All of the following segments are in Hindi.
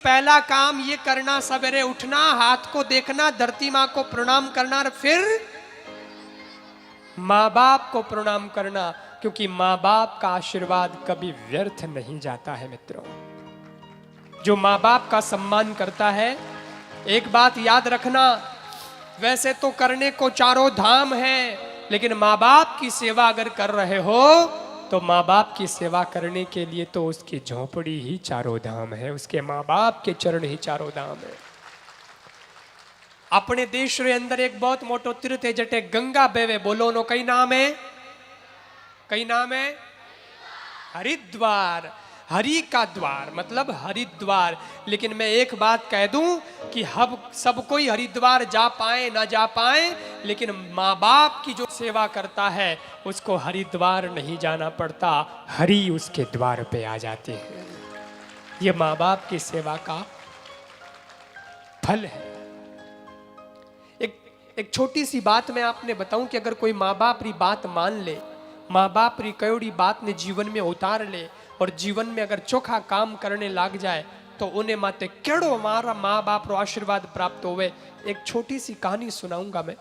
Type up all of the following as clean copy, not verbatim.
पहला काम ये करना, सवेरे उठना, हाथ को देखना, धरती माँ को प्रणाम करना और फिर माँ बाप को प्रणाम करना, क्योंकि माँ बाप का आशीर्वाद कभी व्यर्थ नहीं जाता है मित्रों। जो माँ बाप का सम्मान करता है, एक बात याद रखना, वैसे तो करने को चारों धाम है, लेकिन माँ बाप की सेवा अगर कर रहे हो तो माँ बाप की सेवा करने के लिए तो उसकी झोपड़ी ही चारों धाम है, उसके माँ बाप के चरण ही चारों धाम है। अपने देश रे अंदर एक बहुत मोटो तीर्थ है जटे गंगा बेवे, बोलो नो कई नाम है? कई नाम है? हरिद्वार। हरि का द्वार मतलब हरिद्वार। लेकिन मैं एक बात कह दूं कि हम सब कोई हरिद्वार जा पाए ना जा पाए, लेकिन माँ बाप की जो सेवा करता है उसको हरिद्वार नहीं जाना पड़ता, हरि उसके द्वार पे आ जाते हैं। ये माँ बाप की सेवा का फल है। एक छोटी सी बात मैं आपने बताऊं कि अगर कोई माँ बाप री बात मान ले, माँ बाप री कयोड़ी बात ने जीवन में उतार ले और जीवन में अगर चोखा काम करने लग जाए तो उन्हें माते केड़ो मारा माँ बाप रो आशीर्वाद प्राप्त होवे। एक छोटी सी कहानी सुनाऊंगा मैं,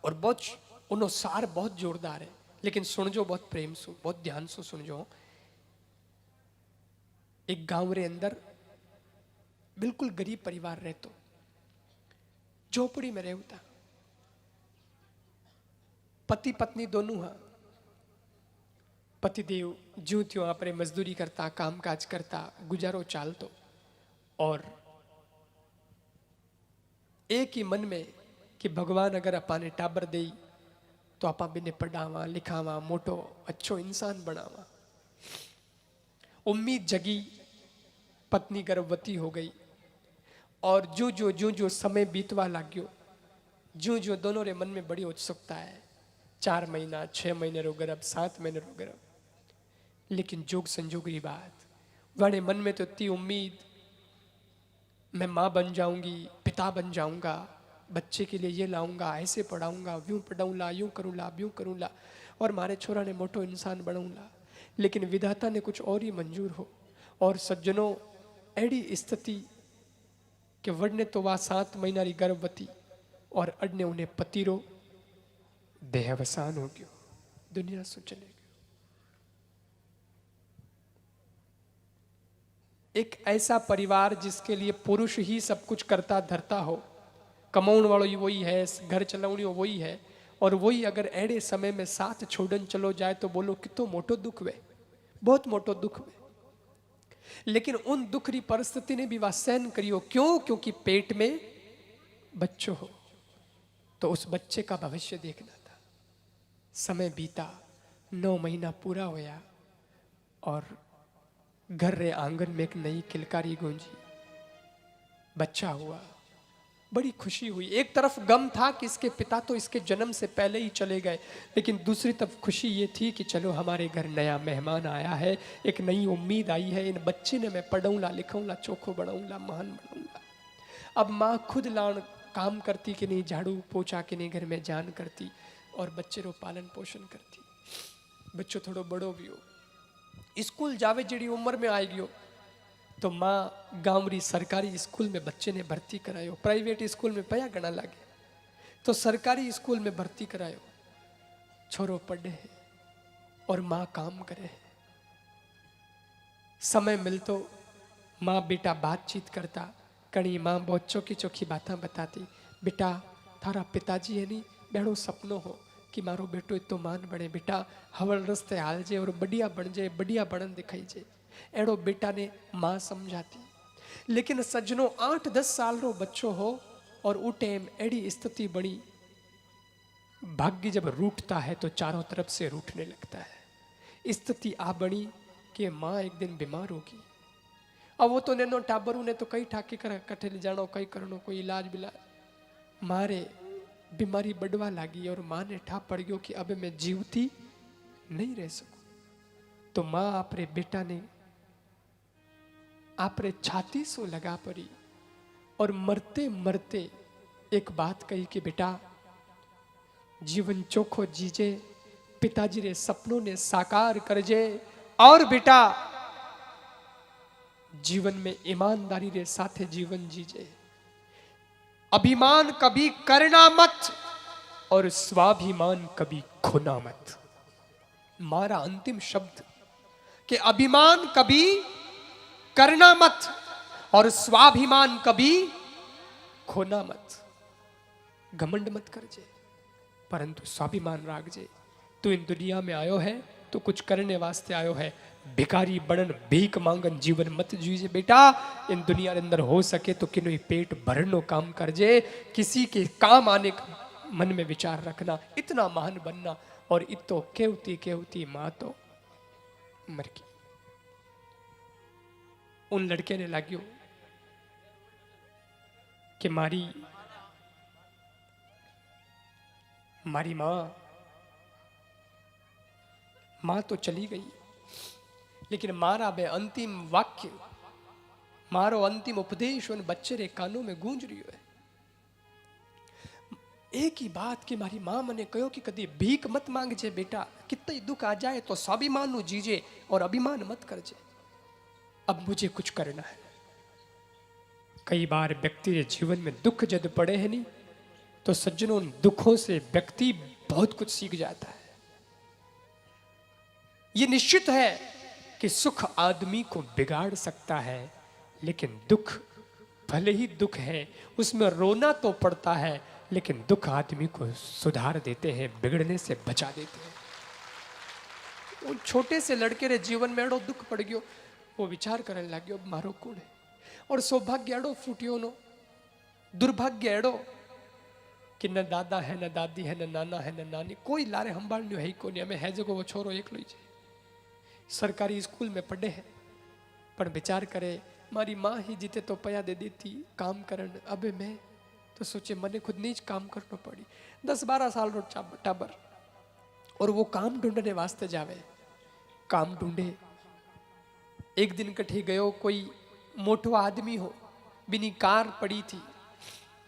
और बहुत उनो सार बहुत जोरदार है, लेकिन सुनजो बहुत प्रेम सु, बहुत ध्यान से सुनजो। एक गांव रे अंदर बिल्कुल गरीब परिवार रहतो, झोपड़ी में रहता, पति पत्नी दोनों हाँ। पतिदेव ज्यों त्यों अपने मजदूरी करता, काम काज करता, गुजारो चालतो, और एक ही मन में कि भगवान अगर अपाने टाबर दे तो आपा बिने पढ़ावा लिखावा, मोटो अच्छो इंसान बनावा। उम्मीद जगी, पत्नी गर्भवती हो गई, और जो समय बीतवा लाग्यो, जो दोनों रे मन में बड़ी उत्सुकता है, 4 महीना 6 महीने रो गर्भ, 7 महीने रो गर्भ, लेकिन जोग संजोग की बात, वाणे मन में तो इतनी उम्मीद, मैं माँ बन जाऊंगी, पिता बन जाऊंगा, बच्चे के लिए ये लाऊंगा, ऐसे पढ़ाऊंगा, यूं पढ़ाऊंगा, यूं करूंगा, यूं करूंगा, और मारे छोरा ने मोटो इंसान बनाऊंगा। लेकिन विधाता ने कुछ और ही मंजूर हो, और सज्जनों एड़ी स्थिति कि वड़ने तो वह 7 महीना री गर्भवती, और अडने उन्हें पतिरो देहावसान हो गयो, दुनिया से चले गयो। एक ऐसा परिवार जिसके लिए पुरुष ही सब कुछ करता धरता हो, कमाउण वालों ही वही है, घर चलाउणी वही है, और वही अगर एड़े समय में साथ छोड़न चलो जाए तो बोलो कितो मोटो दुख वे, बहुत मोटो दुख वे। लेकिन उन दुख री परिस्थिति ने भी वह सहन करियो, क्यों? क्योंकि पेट में बच्चों हो तो उस बच्चे का भविष्य देखना था। समय बीता, 9 महीना पूरा होया, और घर रे आंगन में एक नई किलकारी गूंजी, बच्चा हुआ, बड़ी खुशी हुई। एक तरफ गम था कि इसके पिता तो इसके जन्म से पहले ही चले गए, लेकिन दूसरी तरफ खुशी ये थी कि चलो हमारे घर नया मेहमान आया है, एक नई उम्मीद आई है, इन बच्चे ने मैं पढ़ूंगा लिखाऊंगा, चोखो बनाऊंगा, महान बनाऊंगा। अब माँ खुद लान काम करती कि नहीं, झाड़ू पोछा कि नहीं, घर में जान करती, और बच्चे रो पालन पोषण करती। बच्चों थोड़ो बड़ो भी हो, स्कूल जावे जड़ी उम्र में आई गयो, तो माँ गांव री सरकारी स्कूल में बच्चे ने भर्ती करायो। प्राइवेट स्कूल में पया गणा लागे, तो सरकारी स्कूल में भर्ती करायो। छोरो पढ़े है और माँ काम करे है। समय मिलतो माँ बेटा बातचीत करता, कणी माँ बहुत चौकी चौकी बातें बताती, बेटा थारा पिताजी है नी बेड़ो सपनो हो कि मारो बेटो इतो मान बने, बेटा हवल रस्ते हाल जे और बढ़िया बन जाए, बढ़िया बनन दिखाई जे, एड़ो बेटा ने माँ समझाती। लेकिन सज्जनों 8-10 साल रो बच्चो हो और उ टाइम एड़ी स्थिति बनी, भाग्य जब रूठता है तो चारों तरफ से रूठने लगता है। स्थिति आ बनी कि माँ एक दिन बीमार होगी। अब वो तो नैनो टाबरू ने तो कई ठाके कर कठे ले जानो, कई करनो, कोई इलाज बिलाज, मारे बीमारी बढ़वा लागी और माँ ने ठा पड़ गयो कि अब मैं जीवती नहीं रह सकूं। तो माँ आपरे बेटा ने आपरे छाती सो लगा पड़ी और मरते मरते एक बात कही कि बेटा जीवन चोखो जीजे, पिताजी रे सपनों ने साकार करजे, और बेटा जीवन में ईमानदारी रे साथे जीवन जीजे। अभिमान कभी करना मत और स्वाभिमान कभी खोना मत। मारा अंतिम शब्द कि अभिमान कभी करना मत और स्वाभिमान कभी खोना मत। घमंड मत करजे परंतु स्वाभिमान राखजे। तू इन दुनिया में आयो है तो कुछ करने वास्ते आयो है। भिखारी बनन भीख मांगन जीवन मत जीजे बेटा। इन दुनिया के अंदर हो सके तो किन्हीं पेट भरनो काम करजे। किसी के काम आने का मन में विचार रखना। इतना महान बनना और इतो केवती केवती मां तो मर गई। उन लड़के ने लाग्यो कि मारी मां तो चली गई लेकिन मारा बे अंतिम वाक्य मारो अंतिम उपदेश उन बच्चे रे कानों में गूंज रही है। एक ही बात कि मारी मां मने कहो कि कदी भीख मत मांगजे बेटा। कितना दुख आ जाए तो स्वाभिमान जीजे और अभिमान मत करजे। अब मुझे कुछ करना है। कई बार व्यक्ति के जीवन में दुख जब पड़े हैं नहीं तो सज्जनों दुखों से व्यक्ति बहुत कुछ सीख जाता है। यह निश्चित है कि सुख आदमी को बिगाड़ सकता है लेकिन दुख भले ही दुख है उसमें रोना तो पड़ता है लेकिन दुख आदमी को सुधार देते हैं, बिगड़ने से बचा देते हैं। उन छोटे से लड़के रे जीवन में एड़ो दुख पड़ गयो। वो विचार करने लग गयो मारो कौन है और सौभाग्य एड़ो फूटियो नो दुर्भाग्य एड़ो कि न दादा है न दादी है न नाना है न नानी कोई लारे संभालने है को नहीं। हमें है जगह वो छोरो एक लीजिए सरकारी स्कूल में पढ़े हैं पर विचार करे मारी माँ ही जीते तो पया दे देती काम करन। अब मैं तो सोचे मने खुद नीच काम करना पड़ी। 10-12 साल रो टाबर और वो काम ढूंढने वास्ते जावे। काम ढूंढे एक दिन कठी गयो कोई मोटो आदमी हो बिनी कार पड़ी थी।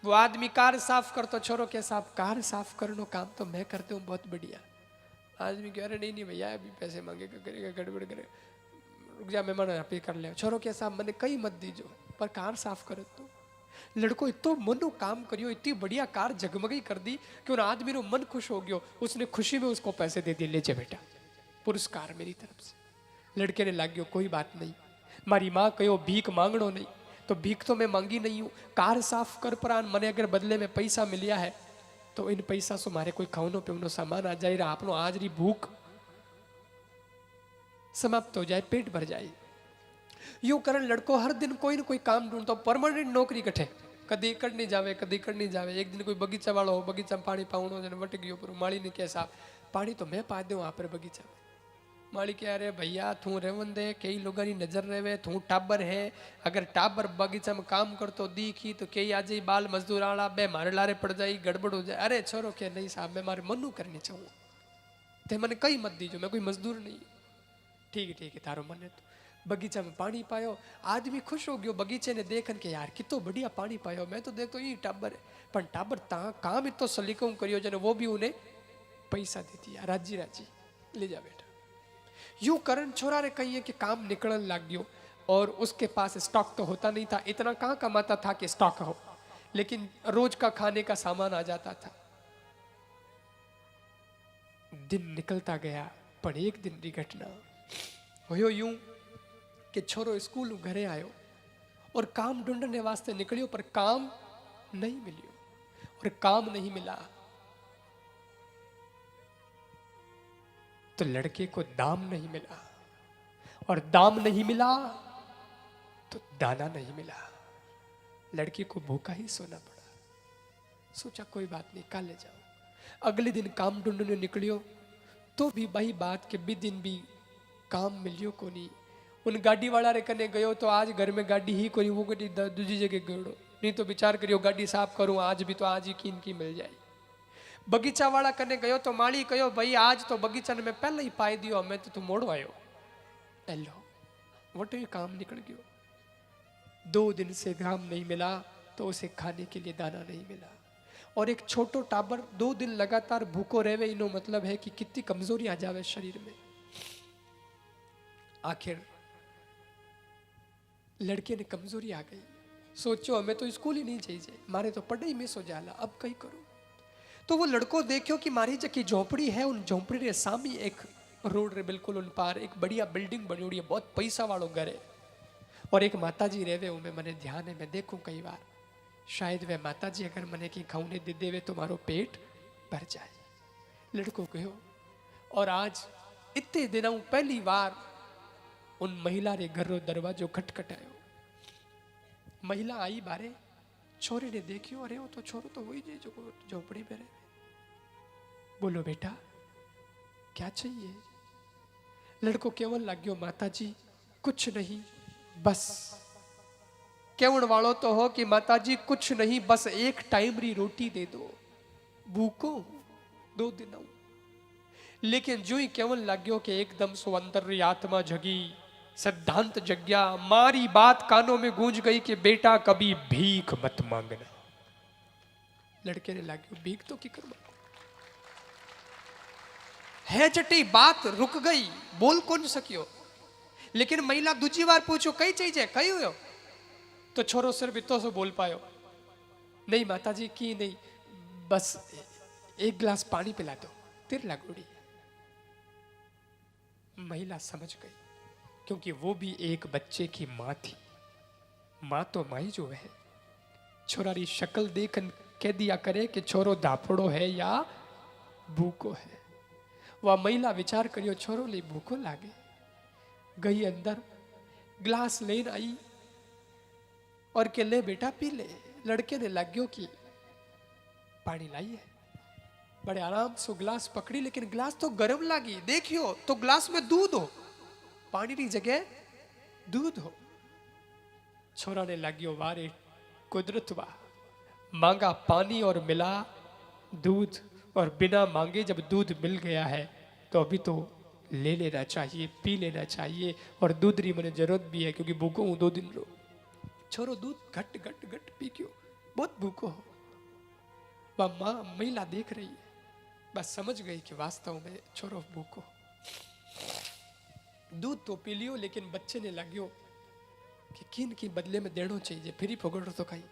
वो आदमी कार साफ करतो छोरो के साहब कार साफ करनो काम तो मैं करते हूँ बहुत बढ़िया। आदमी कह रहे नहीं भैया अभी पैसे मांगेगा करेगा गड़बड़ करेगा रुक जा मेहमान यहाँ पे कर ले। छोरो के साहब मैंने कई मत दीजो पर कार साफ करे तो। लड़को इतो मनो काम करियो इतनी बढ़िया कार जगमगी कर दी कि उन आदमी नो मन खुश हो गयो। उसने खुशी में उसको पैसे दे दिए ले जा बेटा पुरस्कार मेरी तरफ से। लड़के ने लाग गयो कोई बात नहीं मारी माँ कहो भीख मांगनो नहीं तो भीख तो मैं मांगी नहीं हूँ। कार साफ कर प्राण मने अगर बदले में पैसा मिलिया है तो इन पैसा से मारे कोई खानो पीवनो सामान आ जाए आपनो आज री भूख समाप्त हो जाए पेट भर जाए। यूं करण लड़को हर दिन कोई न कोई काम ढूंढता परमानेंट नौकरी कठे कदी इकड़ नहीं जावे कदी इकड़ नहीं जावे। एक दिन कोई बगीचा वालो हो बगीचा में पानी पावनो जने वट गयो पर माली ने कैसा पानी तो मैं पा दूं आप बगीचा में। माली कह रहे भैया तू रेवन दे कई लोगों की नजर रहे तू टाबर है अगर टाबर बगीचा में काम करतो दीखी तो कई आज ही बाल मजदूर आला बे मारे लारे पड़ जाए गड़बड़ हो जाए। अरे छोरो के नहीं साहब मैं मारे मनु करनी चाहूँ ते मैंने कई मत दीजो मैं कोई मजदूर नहीं। ठीक है थारो मन है तो बगीचा में पानी पायो। आदमी खुश हो गयो बगीचे ने देखन के यार कितो बढ़िया पानी पायो मैं तो देखो ये टाबर है पर टाबर काम इतो सलीकों करियो जने वो भी उन्हें पैसा दे दिया राजी राजी ले जा बेटा। यूं करण छोरा रे कहिए कि काम निकलने लग गयो और उसके पास स्टॉक तो होता नहीं था इतना कहाँ कमाता था कि स्टॉक हो लेकिन रोज का खाने का सामान आ जाता था। दिन निकलता गया पर एक दिन की घटना हो यूं कि छोरो स्कूल घरे आयो और काम ढूंढने वास्ते निकलियो पर काम नहीं मिलियो और काम नहीं मिला तो लड़के को दाम नहीं मिला और दाम नहीं मिला तो दाना नहीं मिला। लड़के को भूखा ही सोना पड़ा। सोचा कोई बात नहीं कल ले जाओ। अगले दिन काम ढूंढने निकलियो तो भी वही बात के भी दिन भी काम मिलियो को नहीं। उन गाड़ी वाला रे कने गयो तो आज घर में गाड़ी ही कोई वो गाड़ी दूसरी जगह गयो नहीं तो विचार करियो गाड़ी साफ करूं आज भी तो आज ही कीन की मिल जाए। बगीचा वाला कने गयो तो माली कहो भाई आज तो बगीचा ने मैं पहले ही पाई दियो मैं तो तू मोड़ो आयो एलो वटे काम निकल गयो। 2 दिन से काम नहीं मिला तो उसे खाने के लिए दाना नहीं मिला और एक छोटो टाबर 2 दिन लगातार भूखो रहे इनो मतलब है कि कितनी कमजोरी आ जावे शरीर में। आखिर लड़के ने कमजोरी आ गई, सोचो हमें तो स्कूल ही नहीं चाहिए, मारे तो पढ़ाई मिस हो जाला, अब कई करूं। तो वो लड़को देखियो कि मारी जकी झोपड़ी है, उन झोपड़ी रे सामी एक रोड रे बिल्कुल उन पार एक बढ़िया बिल्डिंग बनी है, बहुत पैसा वालों घर है, और एक माताजी रेवे उनमें मने ध्यान है, मैं देखूं कई बार शायद वे माताजी अगर मने की खाने दे देवे तो मारो पेट भर जाए। लड़को गयो और आज इतने दिनों पहली बार उन महिला रे घर रो दरवाजो खटखटायो। महिला आई बारे, छोरे ने देखियो, अरे वो तो छोरो तो वही जो झोपड़ी में रहे। बोलो बेटा क्या चाहिए? लड़को केवल लाग्यो माताजी कुछ नहीं, बस केवल वालो तो हो कि माताजी कुछ नहीं, बस एक टाइम री रोटी दे दो, भूखो 2 दिन। लेकिन जो ही केवल लाग्यो कि एकदम सो अंदर री आत्मा जगी, सिद्धांत जग्या, मारी बात कानों में गूंज गई कि बेटा कभी भीख मत मांगना। लड़के ने लाग्यो भीख तो की करवा है चटी, बात रुक गई, बोल कौन सकियो। लेकिन महिला दूसरी बार पूछो कई चाहिए, कई हुयो? तो छोरो सिर्फ इतो से बोल पायो, नहीं माताजी की नहीं, बस एक गिलास पानी पिला दो, तेरे लागोड़ी। महिला समझ गई, क्योंकि वो भी एक बच्चे की मां थी। मां तो माई जो है, छोरा री शक्ल देख कह दिया करे कि छोरो दाफड़ो है या भूखो है। वह महिला विचार करियो छोरो ले भूखो लागे, गई अंदर ग्लास लेन आई और के ले बेटा पी ले। लड़के ने लाग्यो कि पानी लाई है, बड़े आराम से ग्लास पकड़ी, लेकिन ग्लास तो गर्म लागी। देखियो तो ग्लास में दूध हो, पानी की जगह दूध हो। छोरा ने लाग्यो वारे कुदरत वा, मांगा पानी और मिला दूध, और बिना मांगे जब दूध मिल गया है तो अभी तो ले लेना चाहिए, पी लेना चाहिए, और दूध री मैंने जरूरत भी है क्योंकि भूखो हूं 2 दिन रो। छोरो दूध घट घट घट पी क्यों, बहुत भूखो हो। वह मां महिला देख रही है, बस समझ गई कि वास्तव में छोरो भूखो। दूध तो पी लियो, लेकिन बच्चे ने लाग्यो कि किन की बदले में देनो चाहिए, फिर ही फोगड़ो तो खाई।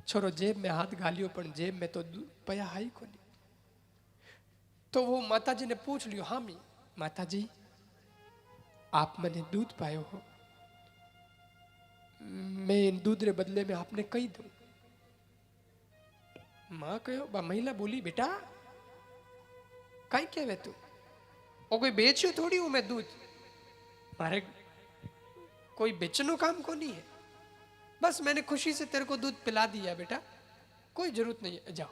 छोरो जेब में हाथ घालियो, पर जेब में तो पया हाई को नहीं। तो वो माताजी ने पूछ लियो, हाँ मी माताजी आप मैंने दूध पायो हो, मैं इन दूध रे बदले में आपने कही दूं। मां कहो, महिला बोली बेटा कई कहवे तू, और कोई बेच्यो थोड़ी हूं मैं दूध, मारे कोई बेचनो काम को नहीं है, बस मैंने खुशी से तेरे को दूध पिला दिया बेटा, कोई जरूरत नहीं है, जाओ।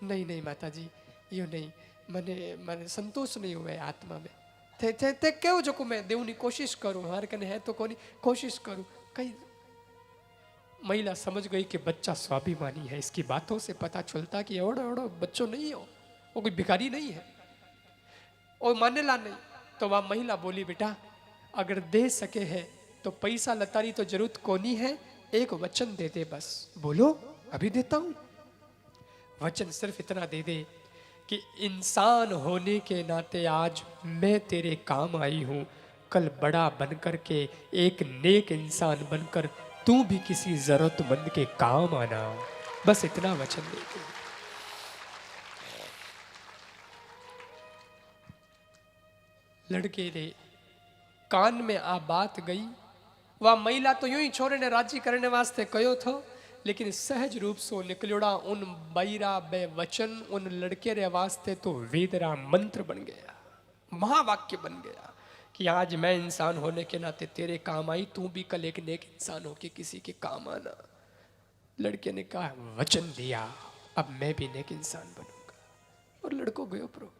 नहीं नहीं माताजी यो नहीं, मने संतोष नहीं हुआ आत्मा में, ते क्यों जो को मैं देवनी कोशिश करूं, हर कने है तो कोनी कोशिश करूं कई। महिला समझ गई कि बच्चा स्वाभिमानी है, इसकी बातों से पता चलता कि ओड़ो ओड़ो बच्चों नहीं हो, वो कोई भिखारी नहीं है, और मानेला नहीं। तो वह महिला बोली बेटा अगर दे सके है तो पैसा लतारी तो जरूरत कोनी है, एक वचन दे दे बस। बोलो अभी देता हूं। वचन सिर्फ इतना दे दे कि इंसान होने के नाते आज मैं तेरे काम आई हूं, कल बड़ा बनकर के एक नेक इंसान बनकर तू भी किसी जरूरतमंद के काम आना, बस इतना वचन दे दे। लड़के ने कान में आ बात गई, वह महिला तो यूं ही छोरे ने राजी करने वास्ते कहो थो, लेकिन सहज रूप से निकलोड़ा उन बैरा बे वचन उन लड़के रे वास्ते तो वेदरा मंत्र बन गया, महावाक्य बन गया कि आज मैं इंसान होने के नाते तेरे काम आई, तू भी कल एक नेक इंसान होके किसी के काम आना। लड़के ने कहा वचन दिया, अब मैं भी नेक इंसान बनूंगा, और लड़को गयो प्रो।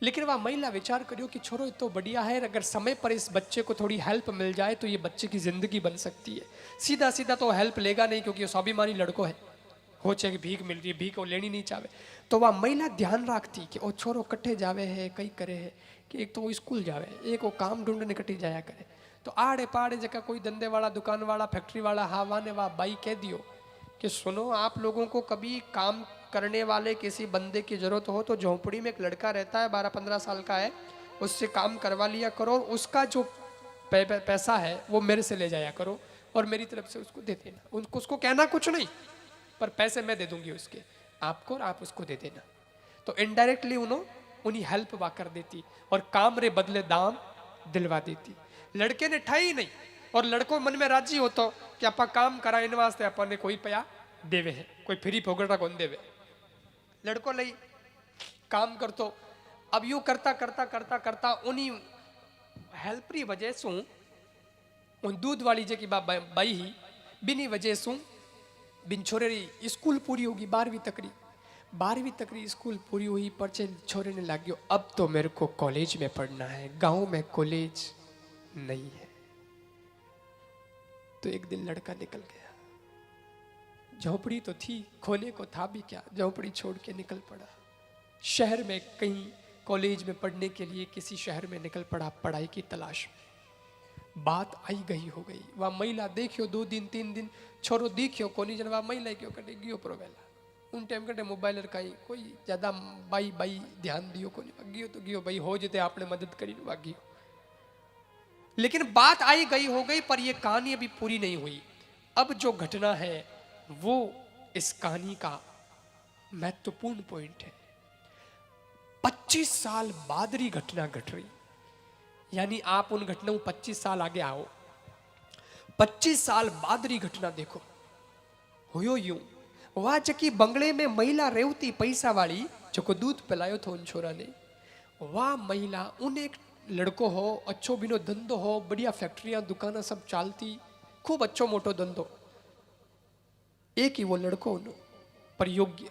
लेकिन वह महिला विचार करियो कि छोरो तो बढ़िया है, अगर समय पर इस बच्चे को थोड़ी हेल्प मिल जाए तो ये बच्चे की जिंदगी बन सकती है। सीधा सीधा तो हेल्प लेगा नहीं, क्योंकि ये स्वाभिमानी लड़को है, हो चाहे कि भीख मिल रही है, भीख वो लेनी नहीं चाहे। तो वह महिला ध्यान रखती कि वो छोरो कट्ठे जावे है, कई करे है कि एक तो वो स्कूल जावे, एक वो काम ढूंढने कट्टी जाया करे। तो आड़े पाड़े जगह कोई धंधे वाला, दुकान वाला, फैक्ट्री वाला हावा ने वह बाई कह दियो कि सुनो आप लोगों को कभी काम करने वाले किसी बंदे की जरूरत हो तो झोंपड़ी में एक लड़का रहता है 12-15 साल का है, उससे काम करवा लिया करो, उसका जो पैसा है वो मेरे से ले जाया करो और मेरी तरफ से उसको दे देना। उनको उसको कहना कुछ नहीं, पर पैसे मैं दे दूंगी उसके आपको और आप उसको दे देना। तो इनडायरेक्टली उन्हीं हेल्प वा कर देती और काम रे बदले दाम दिलवा देती। लड़के ने ठाई नहीं और लड़को मन में राजी होतो कि आपा काम करा इन वास्ते अपन ने कोई पया देवे है, कोई फ्री फोगटा कौन देवे। लड़को लई काम करतो। अब यूं करता करता करता करता उन्हीं हेल्प री वजह सु उन दूध वाली जे की बाई ही बिनी वजह सु बिन छोरे री स्कूल पूरी होगी 12वीं तक री स्कूल पूरी हुई। पर छोरे ने लाग्यो अब तो मेरे को कॉलेज में पढ़ना है, गांव में कॉलेज नहीं है। तो एक दिन लड़का निकल गया। झोपड़ी तो थी, खोने को था भी क्या, झोपड़ी छोड़ के निकल पड़ा। शहर में कहीं कॉलेज में पढ़ने के लिए किसी शहर में निकल पड़ा पढ़ाई की तलाश में। बात आई गई हो गई। वह महिला देखियो 2 दिन 3 दिन छोरो दिखियो कोनी जन वह महिला क्यों कटे गियो प्रोवेला। उन टाइम कटे मोबाइल कहीं कोई ज्यादा बाई ध्यान दियो कोनी, गियो तो गियो भाई हो जते आपने मदद करी वागियो। लेकिन बात आई गई हो गई, पर यह कहानी अभी पूरी नहीं हुई। अब जो घटना है वो इस कहानी का महत्वपूर्ण पॉइंट है। 25 साल बाद री घटना घट रही, यानी आप उन घटनाओं 25 साल आगे आओ। 25 साल बाद री घटना देखो। हुयो यूं, वह जकी बंगले में महिला रेवती पैसा वाली जो दूध पिलायो था उन छोरा ने, वह महिला उन एक लड़को हो, अच्छो बिनो धंधो हो, बढ़िया फैक्ट्रियां दुकाना सब चालती, खूब अच्छो मोटो धंधो। एक ही वो लड़को पर योग्य।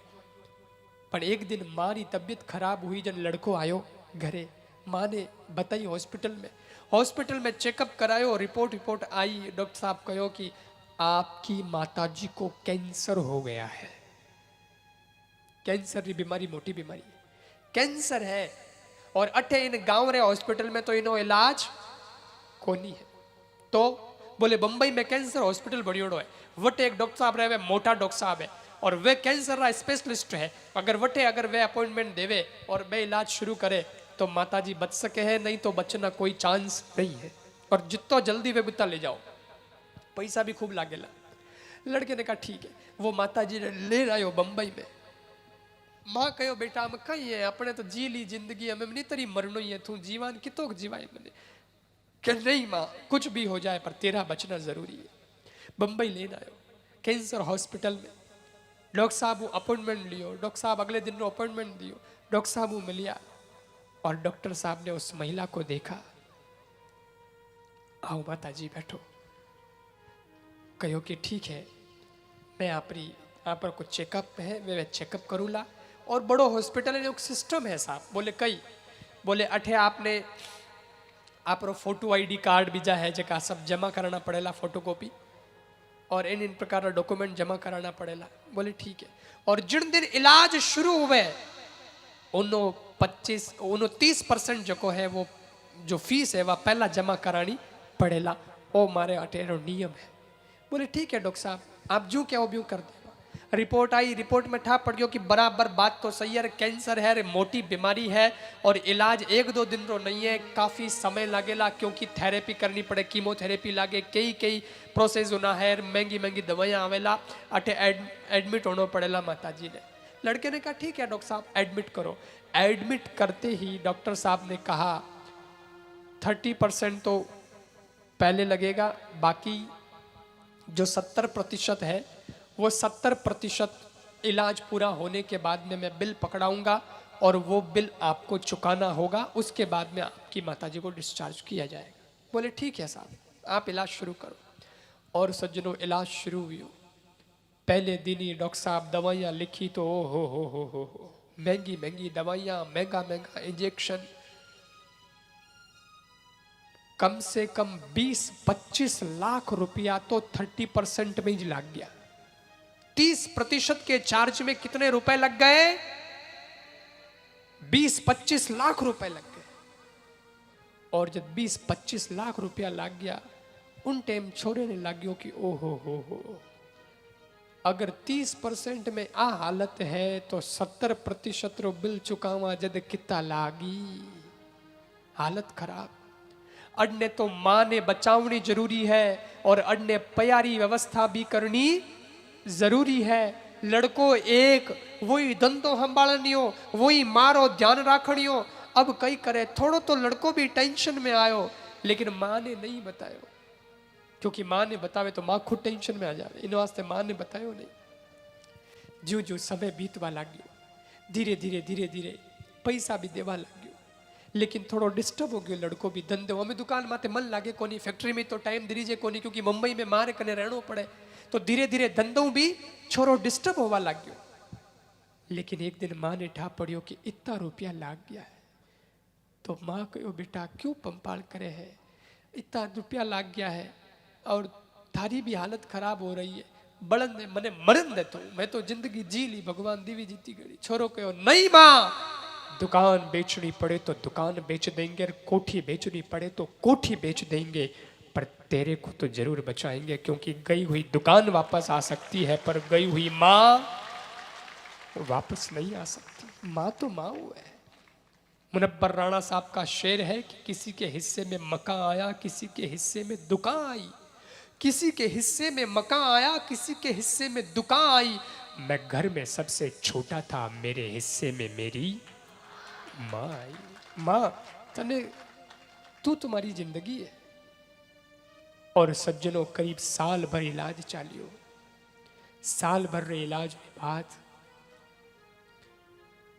पर एक दिन माँ री तबीयत खराब हुई, जन लड़को आयो घरे, माँ ने बताई हॉस्पिटल में चेकअप करायो, रिपोर्ट आई। डॉक्टर साहब कहो कि आपकी माताजी को कैंसर हो गया है। कैंसर की बीमारी मोटी बीमारी है, कैंसर है। और अठे इन गांव रे हॉस्पिटल में तो इनो इलाज कोनी है। तो बोले बंबई में कैंसर हॉस्पिटल बनियोड़ो है, वटे एक डॉक्टर साहब रहे, मोटा डॉक्टर साहब है और वे कैंसर रा स्पेशलिस्ट है। अगर वे अपॉइंटमेंट देवे और वे इलाज शुरू करे तो माताजी बच सके है, नहीं तो बचना कोई चांस नहीं है। और जितो जल्दी वे बुता ले जाओ, पैसा भी खूब लागेला। लड़के ने कहा ठीक है। वो माताजी ने ले आयो बंबई में। माँ कहो बेटा हम कहीं है, अपने तो जी ली जिंदगी, हमें नहीं तरी मरनो ही है, तू जीवान कितो जीवाए मैंने। कि नहीं माँ, कुछ भी हो जाए पर तेरा बचना जरूरी है। बंबई लेना आयो कैंसर हॉस्पिटल में। डॉक्टर साहब अपॉइंटमेंट लियो, डॉक्टर साहब अगले दिन अपॉइंटमेंट दियो, डॉक्टर साहब मिलिया और डॉक्टर साहब ने उस महिला को देखा। आओ माता जी बैठो। कहो कि ठीक है, मैं आप पर कुछ चेकअप है, मैं चेकअप करूँला। और बड़ो हॉस्पिटल है, एक सिस्टम है साहब। बोले कई, बोले अठे आपने आप फोटो ID कार्ड बीजा है जगह सब जमा कराना पड़ेला, फोटोकॉपी और इन प्रकार डॉक्यूमेंट जमा कराना पड़ेला। बोले ठीक है। और जिन दिन इलाज शुरू हुए 30% जो है वो जो फीस है वह पहला जमा करानी पड़ेला। ओ मारे अटेरो नियम है। बोले ठीक है डॉक्टर साहब, आप जो क्या वो ब्यू कर दे। रिपोर्ट आई, रिपोर्ट में ठा पड़ गयो कि बराबर बात तो सही है, कैंसर है, मोटी बीमारी है और इलाज 1-2 दिन रो नहीं है, काफ़ी समय लगेला क्योंकि थेरेपी करनी पड़े, कीमोथेरेपी लागे, कई प्रोसेस होना है, महंगी दवाइयाँ आवेला, अटे एडमिट होना पड़ेला माताजी ने। लड़के ने कहा ठीक है डॉक्टर साहब एडमिट करो। एडमिट करते ही डॉक्टर साहब ने कहा 30% तो पहले लगेगा, बाकी जो 70% है वो 70% इलाज पूरा होने के बाद में मैं बिल पकड़ाऊंगा और वो बिल आपको चुकाना होगा। उसके बाद में आपकी माताजी को डिस्चार्ज किया जाएगा। बोले ठीक है साहब, आप इलाज शुरू करो। और सज्जनों इलाज शुरू हुई। पहले दिन ही डॉक्टर साहब दवाइयाँ लिखी तो हो महंगी दवाइयाँ, महंगा इंजेक्शन। कम से कम 20-25 लाख रुपया तो 30% में ही लग गया। 30% के चार्ज में कितने रुपए लग गए? 20-25 लाख रुपए लग गए। और जब 20-25 लाख रुपया लग गया, उन टाइम छोरे ने लाग्यो कि हो अगर 30% में आ हालत है तो 70% रो बिल चुकावा जद किता लागी, हालत खराब। अड़ने तो मां ने बचावनी जरूरी है और अड़ने प्यारी व्यवस्था भी करनी जरूरी है। लड़को एक वही धंधो संभालनियो, वही मारो ध्यान राखनियो। अब कई करे थोड़ो तो लड़को भी टेंशन में आयो, लेकिन मां ने नहीं बतायो, क्योंकि मां ने बतावे तो मां खुद टेंशन में आ जाए। इन वास्ते मां ने बतायो नहीं। जो जो समय बीतवा लाग्यो, धीरे धीरे धीरे धीरे पैसा भी देवा लाग्यो, लेकिन थोड़ो डिस्टर्ब हो गयो लड़को भी। धंधो हमें दुकान माते मन लागे कोनी, फैक्ट्री में तो टाइम दीजे कोनी, क्योंकि मुंबई में मारे कने रहनो पड़े। तो धीरे धीरे धंधो भी छोरो डिस्टर्ब होवा लाग्यो। लेकिन एक दिन मां ने ठा पड़ियो कि इतना रुपया लाग गया है। तो मां कहो बेटा क्यों पंपाल करे है, इतना रुपया लाग गया है और थारी भी हालत खराब हो रही है। बड़न ने मने मरन देतो, मैं तो जिंदगी जी ली, भगवान दीवी जीती गई। छोरो कहो नहीं मां, दुकान बेचनी पड़े तो दुकान बेच देंगे, कोठी बेचनी पड़े तो कोठी बेच देंगे, पर तेरे को तो जरूर बचाएंगे, क्योंकि गई हुई दुकान वापस आ सकती है पर गई हुई मां वापस नहीं आ सकती। मां तो मां है। मुनब्बर राणा साहब का शेर है कि किसी के हिस्से में मकान आया, किसी के हिस्से में दुकान आई। किसी के हिस्से में मकान आया, किसी के हिस्से में दुकान आई। मैं घर में सबसे छोटा था, मेरे हिस्से में मेरी मां आई। मां तने तू तुम्हारी जिंदगी है। और सज्जनों करीब साल भर इलाज चालियो। साल भर रे इलाज में बाद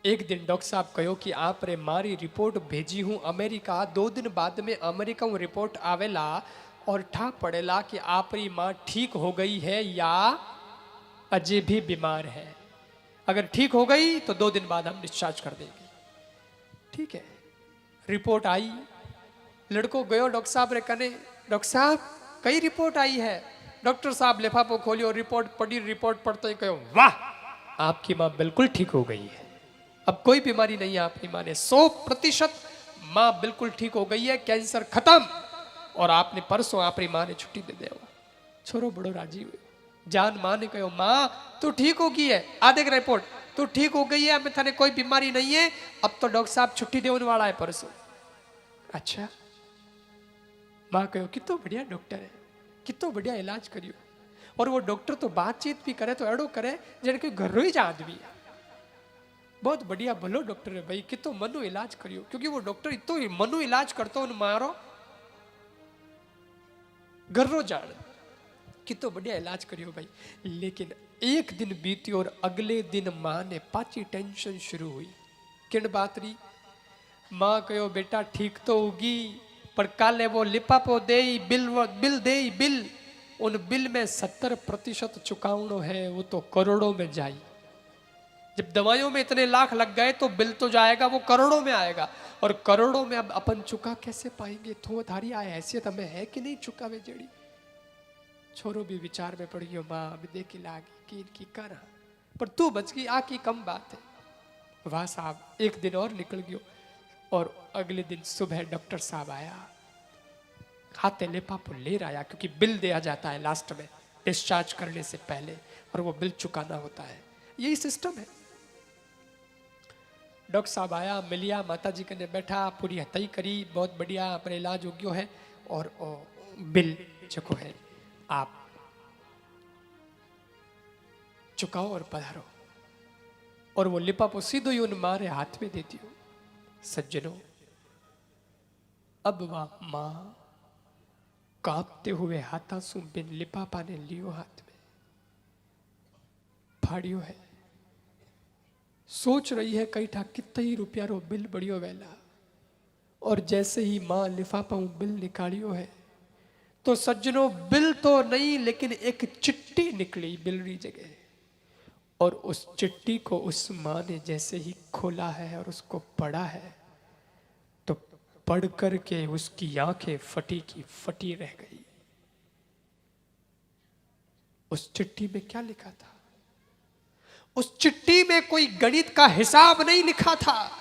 एक दिन डॉक्टर साहब कहो कि आप रे मारी रिपोर्ट भेजी हूं अमेरिका। 2 दिन बाद में अमेरिका में रिपोर्ट आवेला और ठा पड़ेला कि आपरी मां ठीक हो गई है या अजय भी बीमार है। अगर ठीक हो गई तो 2 दिन बाद हम डिस्चार्ज कर देंगे। ठीक है, रिपोर्ट आई। लड़को गयो डॉक्टर साहब रे कने, डॉक्टर साहब कई रिपोर्ट आई है। डॉक्टर साहब लिफाफो खोलियो, रिपोर्ट पढ़ी। रिपोर्ट पढ़ते ही कहो वाह आपकी मां बिल्कुल ठीक हो गई है, अब कोई बीमारी नहीं है आपकी मां ने, 100% मां बिल्कुल ठीक हो गई है, कैंसर खत्म। और आपने परसों आपकी मां ने छुट्टी दे दिया। छोरो बड़ो राजी हुए। जान मां ने कहो मां तू ठीक हो गई है, आ देख रिपोर्ट, तू ठीक हो गई है, अब थाने कोई बीमारी नहीं है, अब तो डॉक्टर साहब छुट्टी देने वाला है परसों। अच्छा। मां कहो कितो बढ़िया डॉक्टर है, कितो बढ़िया इलाज करियो। और वो डॉक्टर तो बातचीत भी करे तो एड़ो करे जैसे कि घर ही जा आदमी है। बहुत बढ़िया भलो डॉक्टर है भाई, कितो मनु इलाज करियो। क्योंकि वो डॉक्टर इतो मनु इलाज करतो मारो गर्रो जान, कितो बढ़िया इलाज करियो भाई। लेकिन एक दिन बीती और अगले दिन मां ने पाची टेंशन शुरू हुई। किन बात री? मां कहो बेटा ठीक तो होगी, पर काले वो लिपापो दे बिल दे बिल, उन बिल में 70% चुकावनो है, वो तो करोड़ों में जाई। जब दवाइयों में इतने लाख लग गए तो बिल तो जाएगा वो करोड़ों में आएगा, और करोड़ों में अब अपन चुका कैसे पाएंगे? तो धारी आए हैसियत हमें है कि नहीं चुकावे जड़ी। छोरो भी विचार में पड़ गयो, मां अब देखी लागी कि इनकी कर, पर तू बच गई आ की कम बात है। वाह साहब, एक दिन और निकल गयो और अगले दिन सुबह डॉक्टर साहब आया, हाथे लिफाफो ले आया, क्योंकि बिल दिया जाता है लास्ट में डिस्चार्ज करने से पहले, और वो बिल चुकाना होता है, यही सिस्टम है। डॉक्टर साहब आया, मिलिया, माता जी कने बैठा, पूरी हथई करी, बहुत बढ़िया अपने इलाज हो गयो है, और बिल चुको है, आप चुकाओ और पधारो। और वो लिफाफो सीधो ही उन मारे हाथ में दे दियो। सज्जनों, अब वह मां कांपते हुए हाथा सु बिन लिफाफा ने लियो, हाथ में फाड़ियो है, सोच रही है कई ठा कितना ही रुपया रो बिल बढ़ियो वेला। और जैसे ही मां लिफाफा बिल निकालियो है तो सज्जनों बिल तो नहीं, लेकिन एक चिट्ठी निकली बिल री जगह। और उस चिट्ठी को उस मां ने जैसे ही खोला है और उसको पढ़ा है तो पढ़ कर के उसकी आंखें फटी की फटी रह गई। उस चिट्ठी में क्या लिखा था? उस चिट्ठी में कोई गणित का हिसाब नहीं लिखा था,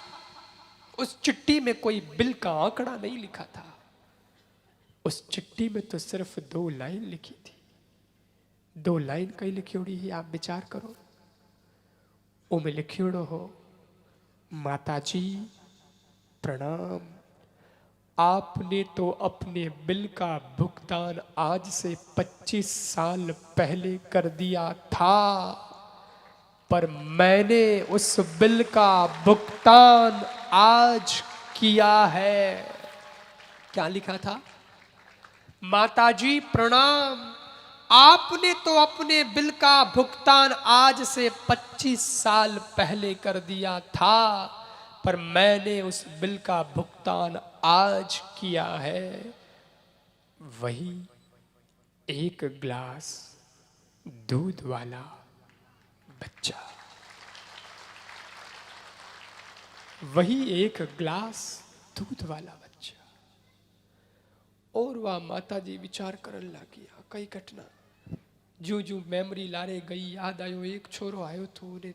उस चिट्ठी में कोई बिल का आंकड़ा नहीं लिखा था। उस चिट्ठी में तो सिर्फ 2 लाइन लिखी थी। 2 लाइन कहीं लिखियोड़ी ही, आप विचार करो। उमें लिखियोड़ो हो, माताजी प्रणाम, आपने तो अपने बिल का भुगतान आज से 25 साल पहले कर दिया था, पर मैंने उस बिल का भुगतान आज किया है। क्या लिखा था? माताजी प्रणाम, आपने तो अपने बिल का भुगतान आज से 25 साल पहले कर दिया था, पर मैंने उस बिल का भुगतान आज किया है। वही एक गिलास दूध वाला बच्चा, वही एक गिलास दूध वाला बच्चा। और वह माता जी विचार करन लगी कई घटना जो जो मेमोरी लारे गई, याद आयो एक छोरो आयो तो उन्हें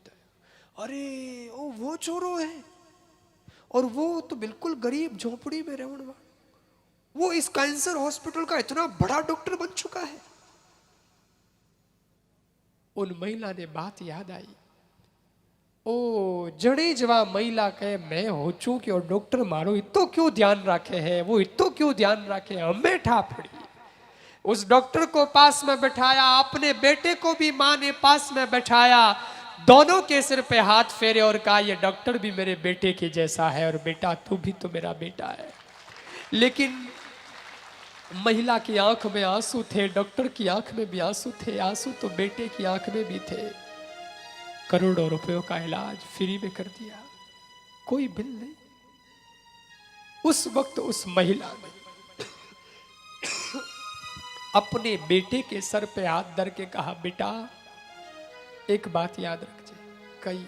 अरे ओ वो छोरो है, और वो तो बिल्कुल गरीब झोपड़ी में रहने वाला, वो इस कैंसर हॉस्पिटल का इतना बड़ा डॉक्टर बन चुका है। उन महिला ने बात याद आई, ओ जड़े जवा महिला कहे मैं हो चू कि और डॉक्टर मारो इतो क्यों ध्यान रखे है, वो इतो क्यों ध्यान रखे, हमें ठा पड़ी। उस डॉक्टर को पास में बैठाया, अपने बेटे को भी मां ने पास में बैठाया, दोनों के सिर पे हाथ फेरे और कहा ये डॉक्टर भी मेरे बेटे के जैसा है, और बेटा तू भी तो मेरा बेटा है। लेकिन महिला की आंख में आंसू थे, डॉक्टर की आंख में भी आंसू थे, आंसू तो बेटे की आंख में भी थे। करोड़ों रुपयों का इलाज फ्री में कर दिया, कोई बिल नहीं। उस वक्त उस महिला ने अपने बेटे के सर पे हाथ धर के कहा बेटा एक बात याद रखिए, कई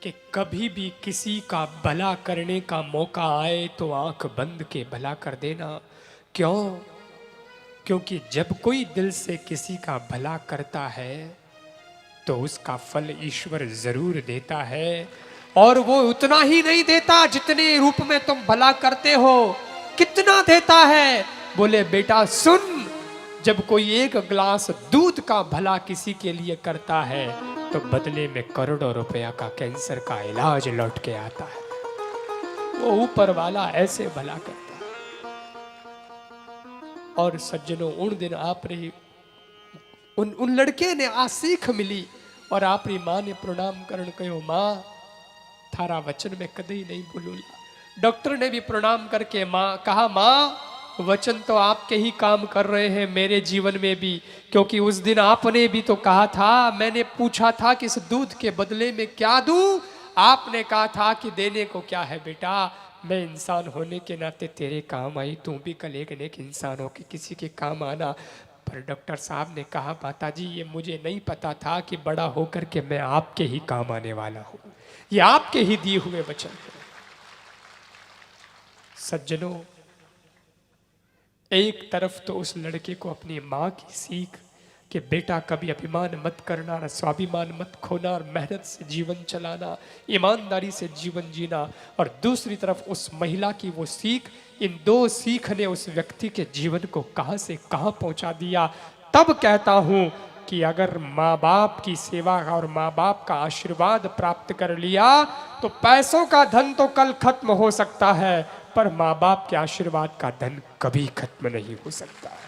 कि कभी भी किसी का भला करने का मौका आए तो आंख बंद के भला कर देना। क्यों? क्योंकि जब कोई दिल से किसी का भला करता है तो उसका फल ईश्वर जरूर देता है, और वो उतना ही नहीं देता जितने रूप में तुम भला करते हो। कितना देता है? बोले बेटा सुन, जब कोई एक गिलास दूध का भला किसी के लिए करता है तो बदले में करोड़ों रुपया का कैंसर का इलाज लौट के आता है। वो ऊपर वाला ऐसे भला करता है। और सज्जनों उन दिन आप रही उन लड़के ने आ सीख मिली, और आपरी मां ने प्रणाम करण कहो मां थारा वचन में कदे नहीं भूलूंगा। डॉक्टर ने भी प्रणाम करके मां कहा मां वचन तो आपके ही काम कर रहे हैं मेरे जीवन में भी, क्योंकि उस दिन आपने भी तो कहा था, मैंने पूछा था कि इस दूध के बदले में क्या दूं, आपने कहा था कि देने को क्या है बेटा, मैं इंसान होने के नाते तेरे काम आई, तू भी कल एक नेक इंसान हो के किसी के काम आना। पर डॉक्टर साहब ने कहा माता जी ये मुझे नहीं पता था कि बड़ा होकर के मैं आपके ही काम आने वाला हूं, ये आपके ही दिए हुए वचन है। सज्जनों एक तरफ तो उस लड़के को अपनी मां की सीख कि बेटा कभी अभिमान मत करना, स्वाभिमान मत खोना, और मेहनत से जीवन चलाना, ईमानदारी से जीवन जीना, और दूसरी तरफ उस महिला की वो सीख, इन दो सीख ने उस व्यक्ति के जीवन को कहां से कहां पहुंचा दिया। तब कहता हूं कि अगर माँ बाप की सेवा और माँ बाप का आशीर्वाद प्राप्त कर लिया तो पैसों का धन तो कल खत्म हो सकता है, पर माँ बाप के आशीर्वाद का धन कभी खत्म नहीं हो सकता है।